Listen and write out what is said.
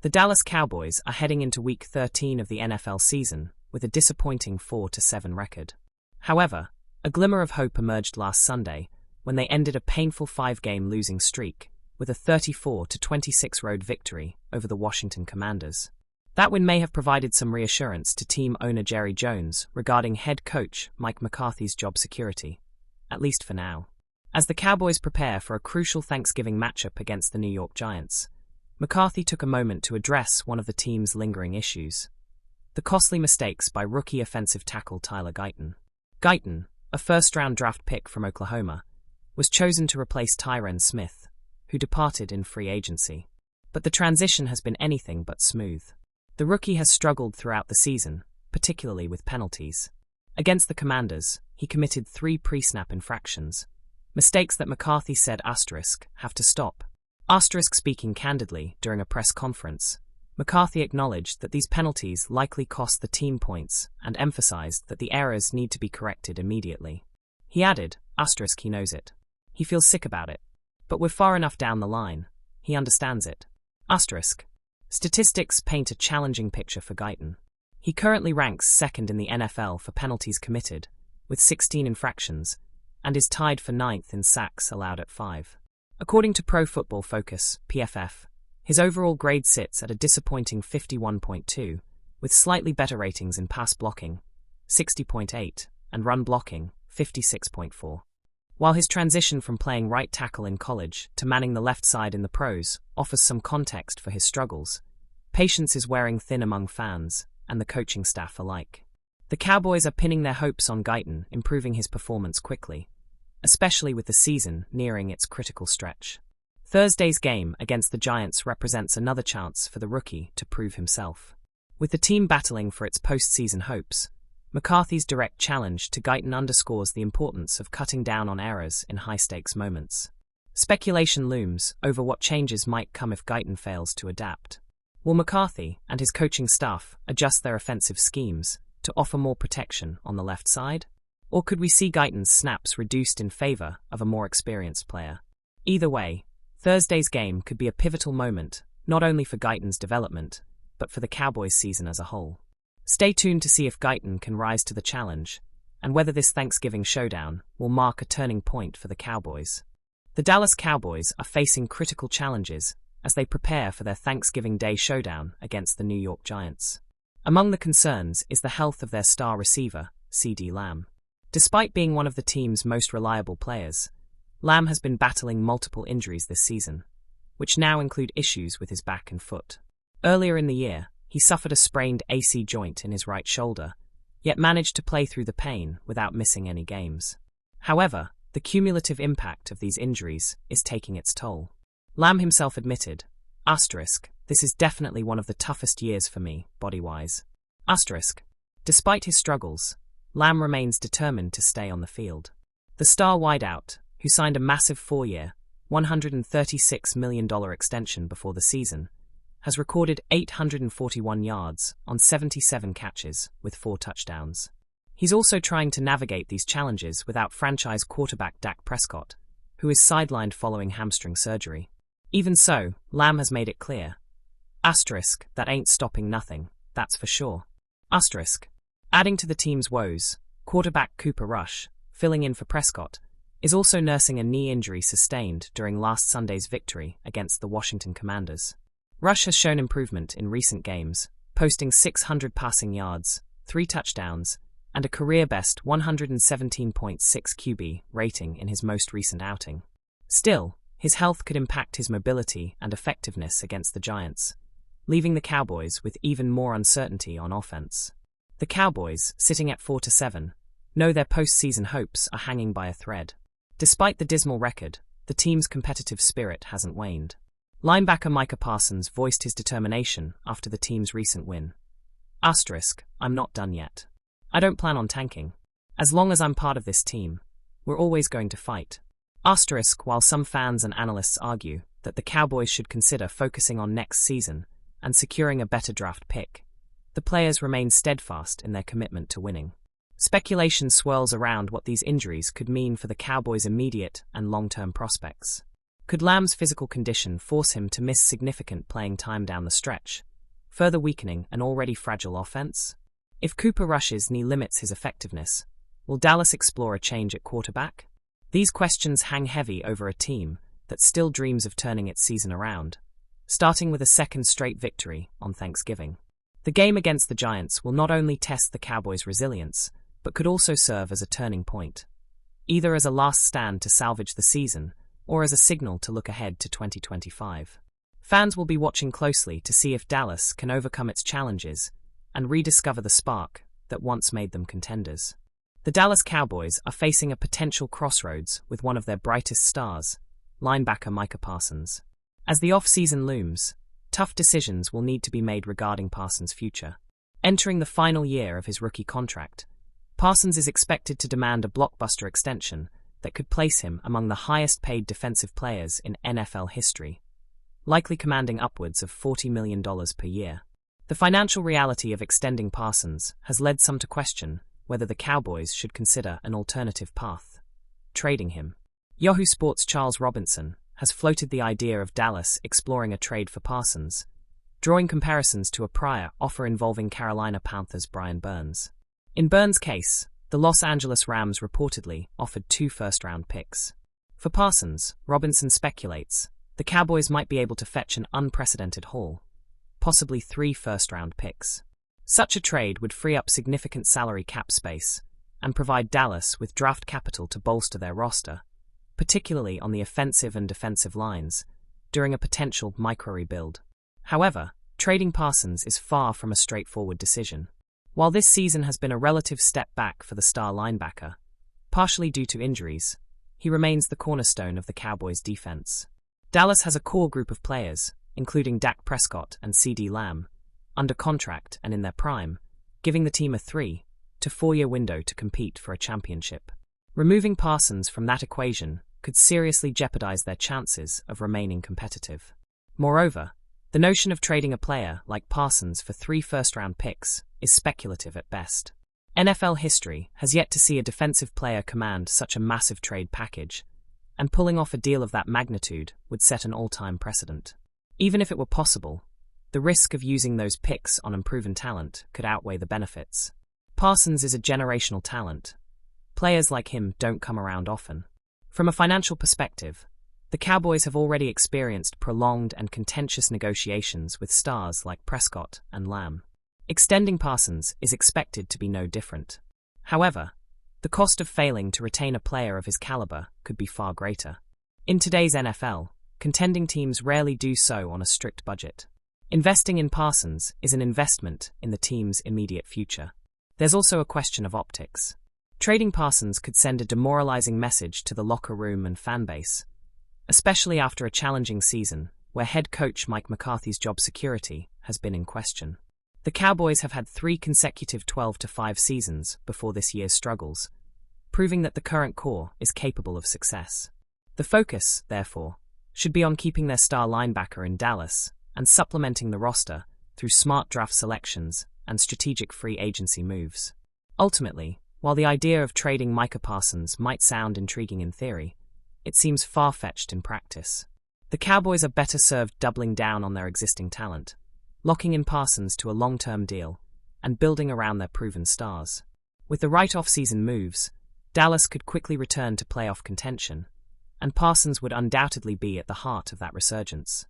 The Dallas Cowboys are heading into Week 13 of the NFL season with a disappointing 4-7 record. However, a glimmer of hope emerged last Sunday when they ended a painful 5-game losing streak with a 34-26 road victory over the Washington Commanders. That win may have provided some reassurance to team owner Jerry Jones regarding head coach Mike McCarthy's job security, at least for now. As the Cowboys prepare for a crucial Thanksgiving matchup against the New York Giants, McCarthy took a moment to address one of the team's lingering issues: the costly mistakes by rookie offensive tackle Tyler Guyton. Guyton, a first-round draft pick from Oklahoma, was chosen to replace Tyron Smith, who departed in free agency. But the transition has been anything but smooth. The rookie has struggled throughout the season, particularly with penalties. Against the Commanders, he committed 3 pre-snap infractions, mistakes that McCarthy said have to stop. Speaking candidly during a press conference, McCarthy acknowledged that these penalties likely cost the team points and emphasized that the errors need to be corrected immediately. He added, he knows it. He feels sick about it. But we're far enough down the line. He understands it. Statistics paint a challenging picture for Guyton. He currently ranks second in the NFL for penalties committed, with 16 infractions, and is tied for 9th in sacks allowed at 5. According to Pro Football Focus, PFF, his overall grade sits at a disappointing 51.2, with slightly better ratings in pass blocking, 60.8, and run blocking, 56.4. While his transition from playing right tackle in college to manning the left side in the pros offers some context for his struggles, patience is wearing thin among fans and the coaching staff alike. The Cowboys are pinning their hopes on Guyton improving his performance quickly, especially with the season nearing its critical stretch. Thursday's game against the Giants represents another chance for the rookie to prove himself. With the team battling for its postseason hopes, McCarthy's direct challenge to Guyton underscores the importance of cutting down on errors in high-stakes moments. Speculation looms over what changes might come if Guyton fails to adapt. Will McCarthy and his coaching staff adjust their offensive schemes to offer more protection on the left side? Or could we see Guyton's snaps reduced in favor of a more experienced player? Either way, Thursday's game could be a pivotal moment, not only for Guyton's development, but for the Cowboys' season as a whole. Stay tuned to see if Guyton can rise to the challenge, and whether this Thanksgiving showdown will mark a turning point for the Cowboys. The Dallas Cowboys are facing critical challenges as they prepare for their Thanksgiving Day showdown against the New York Giants. Among the concerns is the health of their star receiver, CeeDee Lamb. Despite being one of the team's most reliable players, Lamb has been battling multiple injuries this season, which now include issues with his back and foot. Earlier in the year, he suffered a sprained AC joint in his right shoulder, yet managed to play through the pain without missing any games. However, the cumulative impact of these injuries is taking its toll. Lamb himself admitted, "This is definitely one of the toughest years for me, body-wise." Despite his struggles, Lamb remains determined to stay on the field. The star wideout, who signed a massive 4-year, $136 million extension before the season, has recorded 841 yards on 77 catches with 4 touchdowns. He's also trying to navigate these challenges without franchise quarterback Dak Prescott, who is sidelined following hamstring surgery. Even so, Lamb has made it clear, "That ain't stopping nothing, that's for sure." Adding to the team's woes, quarterback Cooper Rush, filling in for Prescott, is also nursing a knee injury sustained during last Sunday's victory against the Washington Commanders. Rush has shown improvement in recent games, posting 600 passing yards, 3 touchdowns, and a career-best 117.6 QB rating in his most recent outing. Still, his health could impact his mobility and effectiveness against the Giants, leaving the Cowboys with even more uncertainty on offense. The Cowboys, sitting at 4-7, know their postseason hopes are hanging by a thread. Despite the dismal record, the team's competitive spirit hasn't waned. Linebacker Micah Parsons voiced his determination after the team's recent win. "I'm not done yet. I don't plan on tanking. As long as I'm part of this team, we're always going to fight." While some fans and analysts argue that the Cowboys should consider focusing on next season and securing a better draft pick, the players remain steadfast in their commitment to winning. Speculation swirls around what these injuries could mean for the Cowboys' immediate and long-term prospects. Could Lamb's physical condition force him to miss significant playing time down the stretch, further weakening an already fragile offense? If Cooper Rush's knee limits his effectiveness, will Dallas explore a change at quarterback? These questions hang heavy over a team that still dreams of turning its season around, starting with a second straight victory on Thanksgiving. The game against the Giants will not only test the Cowboys' resilience, but could also serve as a turning point, either as a last stand to salvage the season or as a signal to look ahead to 2025. Fans will be watching closely to see if Dallas can overcome its challenges and rediscover the spark that once made them contenders. The Dallas Cowboys are facing a potential crossroads with one of their brightest stars, linebacker Micah Parsons. As the off-season looms, tough decisions will need to be made regarding Parsons' future. Entering the final year of his rookie contract, Parsons is expected to demand a blockbuster extension that could place him among the highest-paid defensive players in NFL history, likely commanding upwards of $40 million per year. The financial reality of extending Parsons has led some to question whether the Cowboys should consider an alternative path, trading him. Yahoo Sports' Charles Robinson has floated the idea of Dallas exploring a trade for Parsons, drawing comparisons to a prior offer involving Carolina Panthers' Brian Burns. In Burns' case, the Los Angeles Rams reportedly offered 2 first-round picks. For Parsons, Robinson speculates, the Cowboys might be able to fetch an unprecedented haul, possibly 3 first-round picks. Such a trade would free up significant salary cap space and provide Dallas with draft capital to bolster their roster, particularly on the offensive and defensive lines, during a potential micro-rebuild. However, trading Parsons is far from a straightforward decision. While this season has been a relative step back for the star linebacker, partially due to injuries, he remains the cornerstone of the Cowboys' defense. Dallas has a core group of players, including Dak Prescott and CeeDee Lamb, under contract and in their prime, giving the team a 3 to 4 year window to compete for a championship. Removing Parsons from that equation could seriously jeopardize their chances of remaining competitive. Moreover, the notion of trading a player like Parsons for 3 first-round picks is speculative at best. NFL history has yet to see a defensive player command such a massive trade package, and pulling off a deal of that magnitude would set an all-time precedent. Even if it were possible, the risk of using those picks on unproven talent could outweigh the benefits. Parsons is a generational talent. Players like him don't come around often. From a financial perspective, the Cowboys have already experienced prolonged and contentious negotiations with stars like Prescott and Lamb. Extending Parsons is expected to be no different. However, the cost of failing to retain a player of his caliber could be far greater. In today's NFL, contending teams rarely do so on a strict budget. Investing in Parsons is an investment in the team's immediate future. There's also a question of optics. Trading Parsons could send a demoralizing message to the locker room and fan base, especially after a challenging season where head coach Mike McCarthy's job security has been in question. The Cowboys have had 3 consecutive 12-5 seasons before this year's struggles, proving that the current core is capable of success. The focus, therefore, should be on keeping their star linebacker in Dallas and supplementing the roster through smart draft selections and strategic free agency moves. Ultimately, while the idea of trading Micah Parsons might sound intriguing in theory, it seems far-fetched in practice. The Cowboys are better served doubling down on their existing talent, locking in Parsons to a long-term deal, and building around their proven stars. With the right off-season moves, Dallas could quickly return to playoff contention, and Parsons would undoubtedly be at the heart of that resurgence.